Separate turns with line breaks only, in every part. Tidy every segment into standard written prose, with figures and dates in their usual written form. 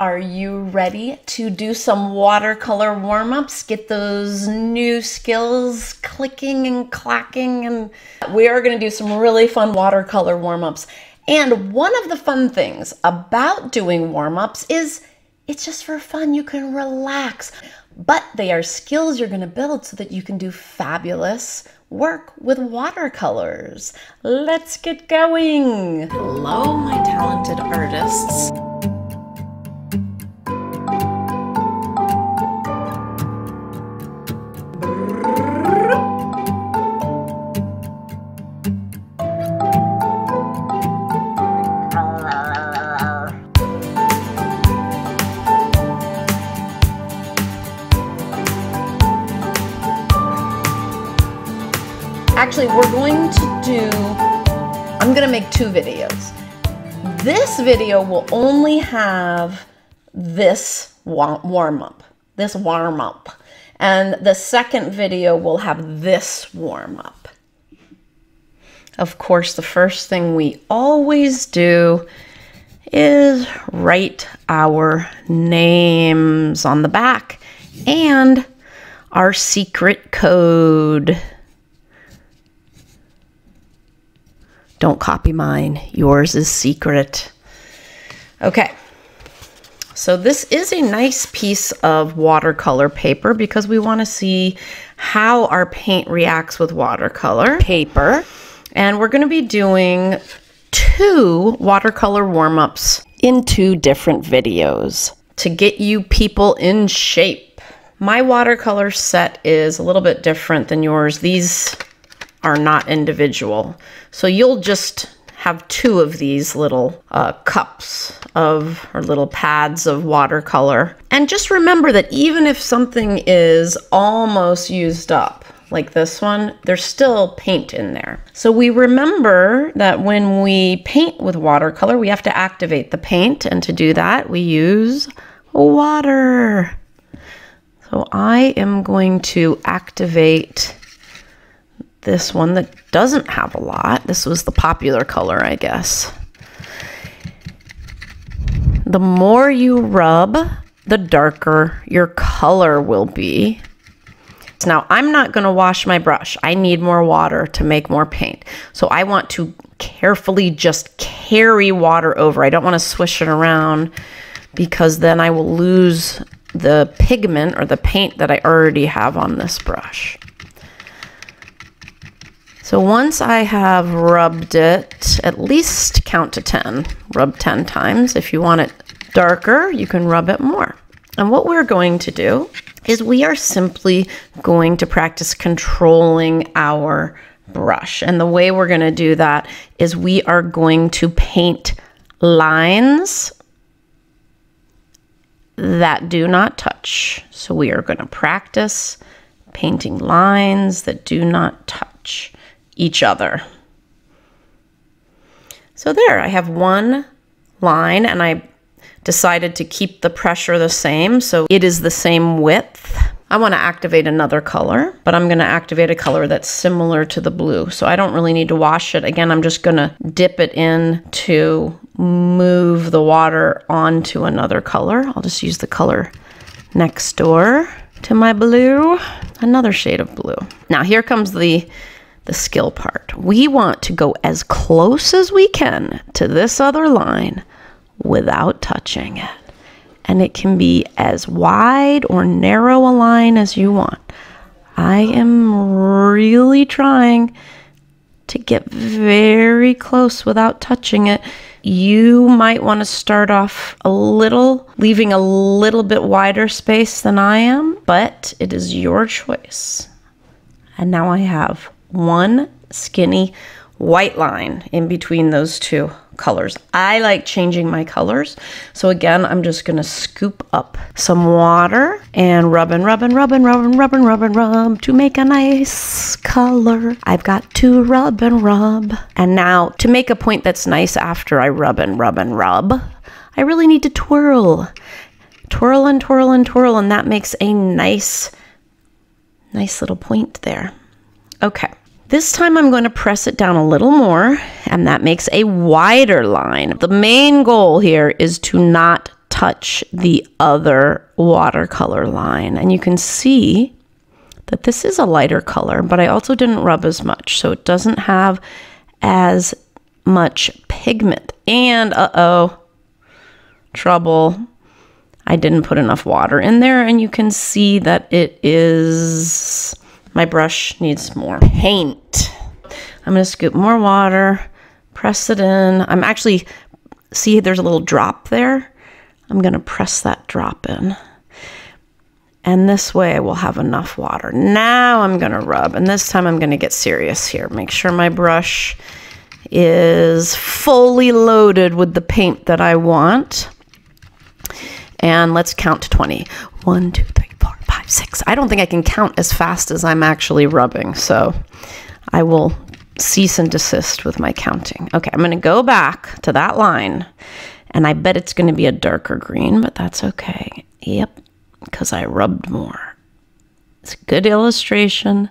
Are you ready to do some watercolor warm-ups? Get those new skills clicking and clacking, and we are going to do some really fun watercolor warm-ups. And one of the fun things about doing warm-ups is it's just for fun. You can relax, but they are skills you're going to build so that you can do fabulous work with watercolors. Let's get going. Hello, my talented artists. Actually, we're going to do, I'm going to make two videos. This video will only have this warm-up, and the second video will have this warm-up. Of course, the first thing we always do is write our names on the back and our secret code. Don't copy mine. Yours is secret. Okay. So this is a nice piece of watercolor paper because we want to see how our paint reacts with watercolor paper. And we're going to be doing 2 watercolor warm-ups in 2 different videos to get you people in shape. My watercolor set is a little bit different than yours. These are not individual. So you'll just have 2 of these little cups of, or little pads of watercolor. And just remember that even if something is almost used up, like this one, there's still paint in there. So we remember that when we paint with watercolor, we have to activate the paint. And to do that, we use water. So I am going to activate this one that doesn't have a lot. This was the popular color, I guess. The more you rub, the darker your color will be. Now, I'm not going to wash my brush. I need more water to make more paint. So I want to carefully just carry water over. I don't want to swish it around because then I will lose the pigment or the paint that I already have on this brush. So once I have rubbed it, at least count to 10. Rub 10 times. If you want it darker, you can rub it more. And what we're going to do is we are simply going to practice controlling our brush. And the way we're going to do that is we are going to paint lines that do not touch. So we are going to practice painting lines that do not touch each other. So there, I have one line and I decided to keep the pressure the same, so it is the same width. I want to activate another color, but I'm going to activate a color that's similar to the blue, so I don't really need to wash it. Again, I'm just going to dip it in to move the water onto another color. I'll just use the color next door to my blue, another shade of blue. Now here comes the skill part. We want to go as close as we can to this other line without touching it. And it can be as wide or narrow a line as you want. I am really trying to get very close without touching it. You might want to start off a little, leaving a little bit wider space than I am, but it is your choice. And now I have one skinny white line in between those 2 colors. I like changing my colors. So again, I'm just going to scoop up some water and rub and rub and rub and rub and rub and rub and rub to make a nice color. I've got to rub and rub. And now to make a point that's nice after I rub and rub and rub, I really need to twirl. Twirl and twirl and twirl, and that makes a nice little point there. Okay. This time I'm going to press it down a little more, and that makes a wider line. The main goal here is to not touch the other watercolor line. And you can see that this is a lighter color, but I also didn't rub as much, so it doesn't have as much pigment. And uh-oh, trouble. I didn't put enough water in there, and you can see that my brush needs more paint. I'm gonna scoop more water, press it in. I'm actually, see there's a little drop there? I'm gonna press that drop in. And this way I will have enough water. Now I'm gonna rub, and this time I'm gonna get serious here. Make sure my brush is fully loaded with the paint that I want. And let's count to 20. 1, 2, 3, 4, 5, 6. I don't think I can count as fast as I'm actually rubbing, so I will cease and desist with my counting. Okay, I'm gonna go back to that line, and I bet it's gonna be a darker green, but that's okay. Yep, because I rubbed more. It's a good illustration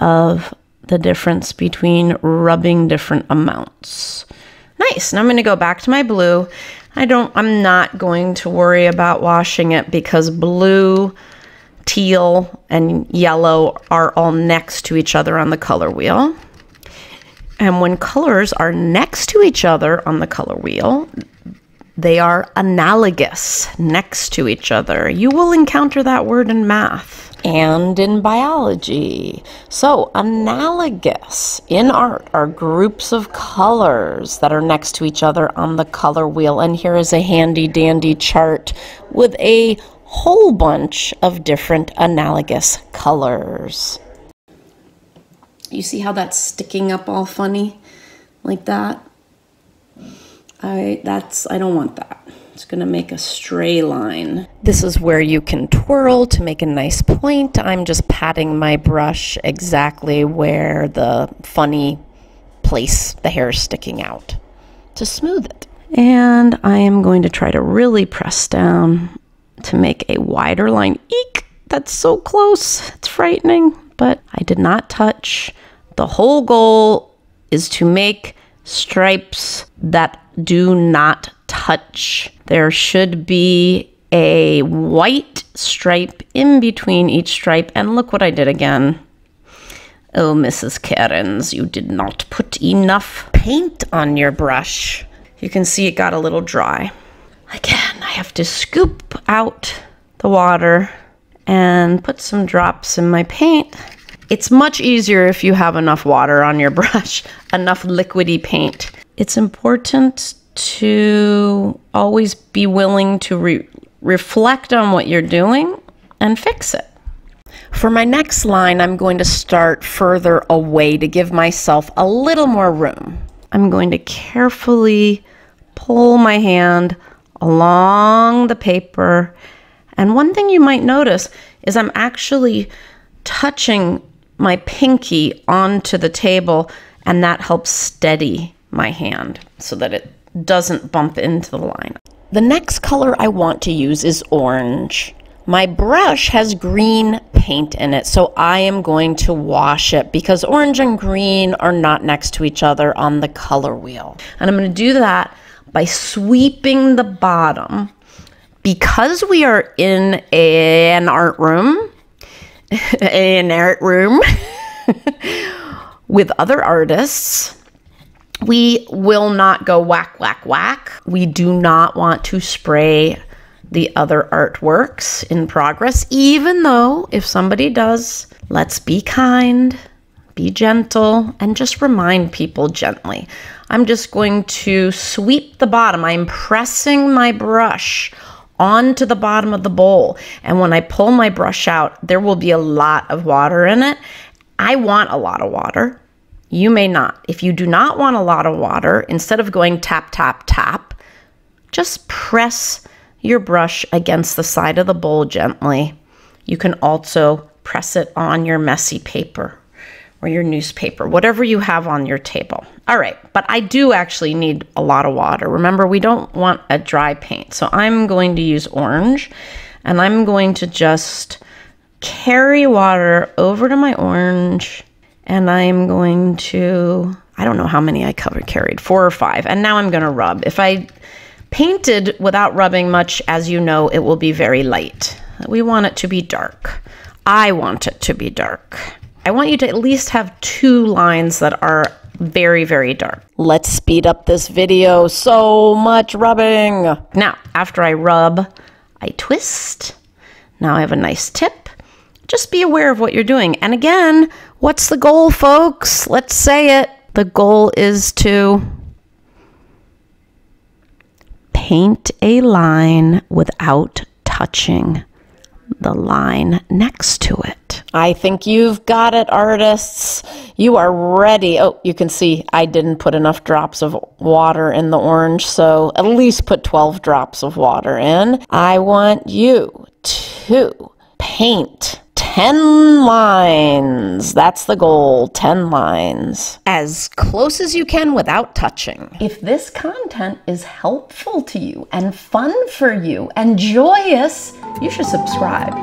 of the difference between rubbing different amounts. Nice, now I'm gonna go back to my blue. I'm not going to worry about washing it because blue, teal, and yellow are all next to each other on the color wheel. And when colors are next to each other on the color wheel, they are analogous, next to each other. You will encounter that word in math and in biology. So analogous in art are groups of colors that are next to each other on the color wheel. And here is a handy dandy chart with a whole bunch of different analogous colors. You see how that's sticking up all funny like that? I don't want that. It's gonna make a stray line. This is where you can twirl to make a nice point. I'm just patting my brush exactly where the funny place the hair is sticking out to smooth it. And I am going to try to really press down to make a wider line. Eek! That's so close. It's frightening, but I did not touch. The whole goal is to make stripes that do not touch. There should be a white stripe in between each stripe. And look what I did again. Oh, Mrs. Cairns, you did not put enough paint on your brush. You can see it got a little dry. Again, I have to scoop out the water and put some drops in my paint. It's much easier if you have enough water on your brush, enough liquidy paint. It's important to always be willing to reflect on what you're doing and fix it. For my next line, I'm going to start further away to give myself a little more room. I'm going to carefully pull my hand along the paper. And one thing you might notice is I'm actually touching my pinky onto the table, and that helps steady my hand so that it doesn't bump into the line. The next color I want to use is orange. My brush has green paint in it, so I am going to wash it because orange and green are not next to each other on the color wheel. And I'm going to do that by sweeping the bottom. Because we are in an art room, with other artists, we will not go whack, whack, whack. We do not want to spray the other artworks in progress, even though if somebody does, let's be kind, be gentle, and just remind people gently. I'm just going to sweep the bottom. I'm pressing my brush onto the bottom of the bowl. And when I pull my brush out, there will be a lot of water in it. I want a lot of water. You may not. If you do not want a lot of water, instead of going tap, tap, tap, just press your brush against the side of the bowl gently. You can also press it on your messy paper or your newspaper, whatever you have on your table. All right, but I do actually need a lot of water. Remember, we don't want a dry paint. So I'm going to use orange, and I'm going to just carry water over to my orange, and I'm going to, I don't know how many I carried, 4 or 5. And now I'm gonna rub. If I Painted without rubbing much, as you know, it will be very light. We want it to be dark. I want it to be dark. I want you to at least have 2 lines that are very, very dark. Let's speed up this video. So much rubbing. Now, after I rub, I twist. Now I have a nice tip. Just be aware of what you're doing. And again, what's the goal, folks? Let's say it. The goal is to paint a line without touching the line next to it. I think you've got it, artists. You are ready. Oh, you can see I didn't put enough drops of water in the orange, so at least put 12 drops of water in. I want you to paint 10 lines. That's the goal, 10 lines. As close as you can without touching. If this content is helpful to you and fun for you and joyous, you should subscribe.